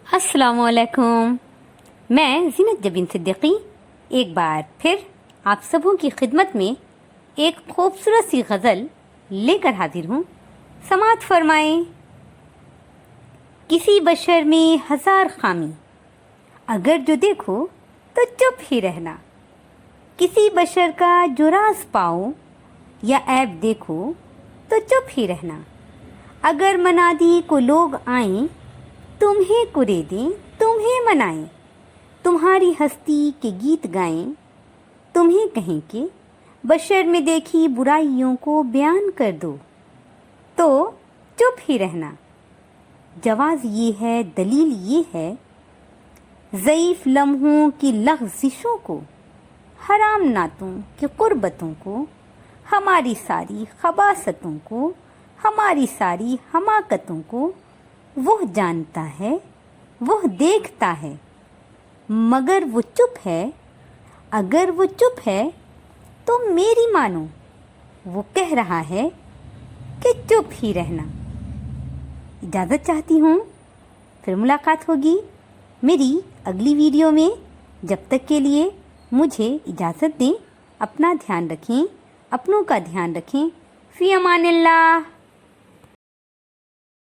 السلام علیکم. میں زینت جبین صدیقی ایک بار پھر آپ سبوں کی خدمت میں ایک خوبصورت سی غزل لے کر حاضر ہوں. سماعت فرمائیں. کسی بشر میں ہزار خامی، اگر جو دیکھو تو چپ ہی رہنا. کسی بشر کا جو راز پاؤ یا عیب دیکھو تو چپ ہی رہنا. اگر منادی کو لوگ آئیں، تمہیں کرے دیں، تمہیں منائیں، تمہاری ہستی کے گیت گائیں، تمہیں کہیں کہ بشر میں دیکھی برائیوں کو بیان کر دو، تو چپ ہی رہنا. جواز یہ ہے، دلیل یہ ہے، ضعیف لمحوں کی لغزشوں کو، حرام نعتوں کی قربتوں کو، ہماری ساری خباثتوں کو، ہماری ساری حماقتوں کو وہ جانتا ہے، وہ دیکھتا ہے، مگر وہ چپ ہے. اگر وہ چپ ہے تو میری مانو، وہ کہہ رہا ہے کہ چپ ہی رہنا. اجازت چاہتی ہوں، پھر ملاقات ہوگی میری اگلی ویڈیو میں. جب تک کے لیے مجھے اجازت دیں. اپنا دھیان رکھیں، اپنوں کا دھیان رکھیں. فی امان اللہ.